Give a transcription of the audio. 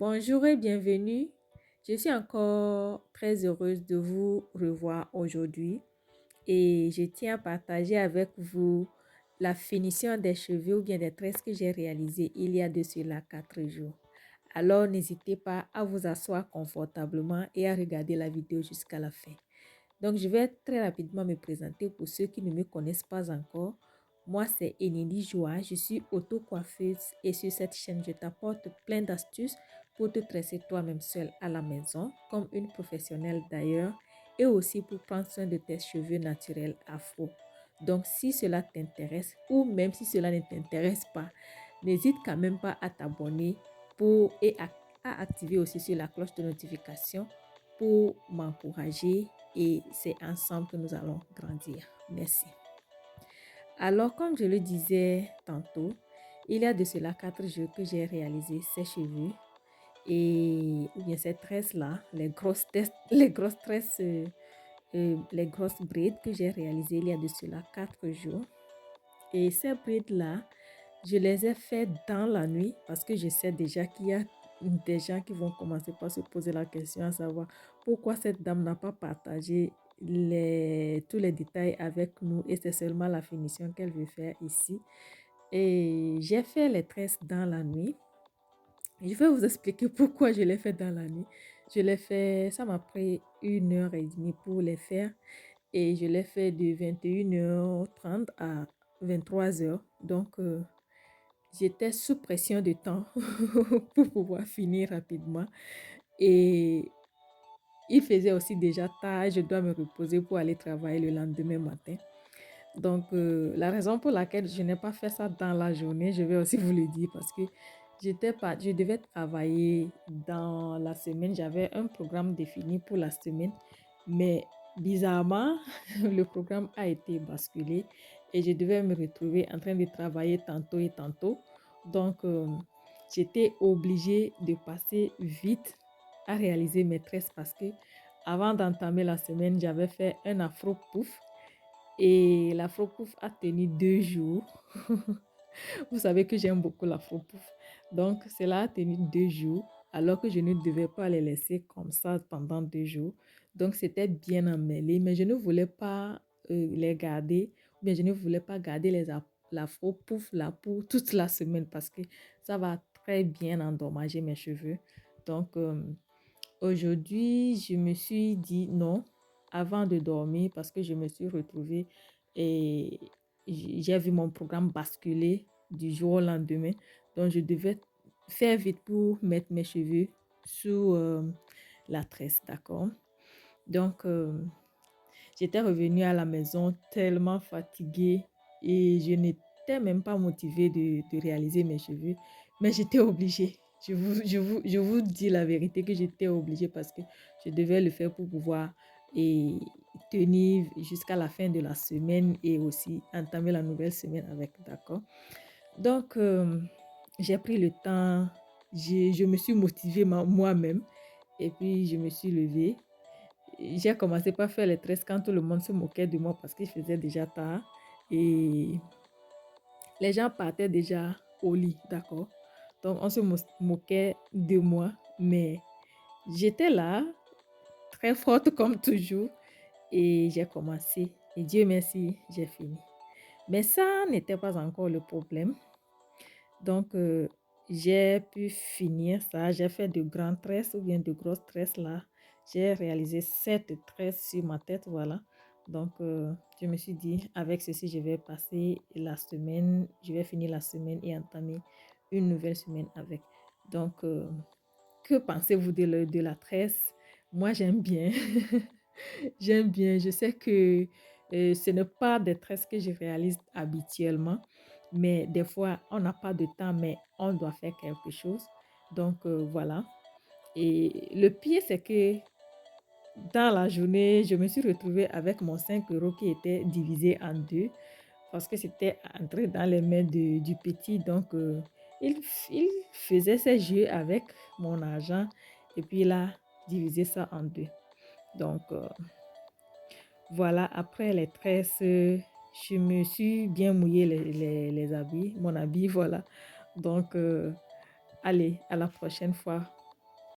Bonjour et bienvenue. Je suis encore très heureuse de vous revoir aujourd'hui et je tiens à partager avec vous la finition des cheveux ou bien des tresses que j'ai réalisées il y a de cela 4 jours. Alors n'hésitez pas à vous asseoir confortablement et à regarder la vidéo jusqu'à la fin. Donc, je vais très rapidement me présenter pour ceux qui ne me connaissent pas encore. Moi, c'est Enili Joa, je suis auto-coiffeuse et sur cette chaîne, je t'apporte plein d'astuces pour te tresser toi-même seule à la maison, comme une professionnelle d'ailleurs, et aussi pour prendre soin de tes cheveux naturels afro. Donc, si cela t'intéresse ou même si cela ne t'intéresse pas, n'hésite quand même pas à t'abonner à activer aussi sur la cloche de notification pour m'encourager et c'est ensemble que nous allons grandir. Merci. Alors, comme je le disais tantôt, il y a de cela 4 jours que j'ai réalisé ces cheveux et ou bien ces tresses-là, les grosses tresses, les grosses brides que j'ai réalisées il y a de cela 4 jours. Et ces brides-là, je les ai faites dans la nuit parce que je sais déjà qu'il y a des gens qui vont commencer par se poser la question à savoir pourquoi cette dame n'a pas partagé tous les détails avec nous et c'est seulement la finition qu'elle veut faire ici. Et j'ai fait les tresses dans la nuit. Je vais vous expliquer pourquoi je l'ai fait dans la nuit. Je l'ai fait, ça m'a pris 1h30 pour les faire et je l'ai fait de 21h30 à 23h. Donc, j'étais sous pression de temps pour pouvoir finir rapidement. Et il faisait aussi déjà tard, je dois me reposer pour aller travailler le lendemain matin. Donc, la raison pour laquelle je n'ai pas fait ça dans la journée, je vais aussi vous le dire parce que je devais travailler dans la semaine. J'avais un programme défini pour la semaine, mais bizarrement, le programme a été basculé et je devais me retrouver en train de travailler tantôt et tantôt. Donc, j'étais obligée de passer vite à réaliser mes tresses parce que avant d'entamer la semaine, j'avais fait un afro pouf et l'afro-pouf a tenu 2 jours. Vous savez que j'aime beaucoup l'afro-pouf. Donc, cela a tenu 2 jours, alors que je ne devais pas les laisser comme ça pendant 2 jours. Donc, c'était bien emmêlé, mais je ne voulais pas les garder, ou bien je ne voulais pas garder l'afro-pouf là pour toute la semaine parce que ça va très bien endommager mes cheveux. Donc, aujourd'hui, je me suis dit non avant de dormir parce que je me suis retrouvée et j'ai vu mon programme basculer du jour au lendemain. Donc, je devais faire vite pour mettre mes cheveux sous la tresse, d'accord? Donc, j'étais revenue à la maison tellement fatiguée et je n'étais même pas motivée de réaliser mes cheveux, mais j'étais obligée. Je vous dis la vérité que j'étais obligée parce que je devais le faire pour pouvoir et tenir jusqu'à la fin de la semaine et aussi entamer la nouvelle semaine avec, d'accord? Donc, j'ai pris le temps, je me suis motivée moi-même et puis je me suis levée. J'ai commencé par faire les tresses quand tout le monde se moquait de moi parce qu'il faisait déjà tard et les gens partaient déjà au lit, d'accord? Donc, on se moquait de moi, mais j'étais là, très forte comme toujours, et j'ai commencé. Et Dieu merci, j'ai fini. Mais ça n'était pas encore le problème. Donc, j'ai pu finir ça. J'ai fait de grandes tresses ou bien de grosses tresses là. J'ai réalisé 7 tresses sur ma tête, voilà. Donc, je me suis dit, avec ceci, je vais passer la semaine, je vais finir la semaine et entamer une nouvelle semaine avec. Donc, que pensez-vous de la tresse? Moi, j'aime bien. J'aime bien. Je sais que ce n'est pas des tresses que je réalise habituellement, mais des fois, on n'a pas de temps, mais on doit faire quelque chose. Donc, voilà. Et le pire, c'est que dans la journée, je me suis retrouvée avec mon 5 € qui était divisé en deux parce que c'était entré dans les mains du petit. Donc, il faisait ses jeux avec mon argent et puis il a divisé ça en deux. Donc, voilà, après les tresses, je me suis bien mouillé les habits, mon habit, voilà. Donc, allez, à la prochaine fois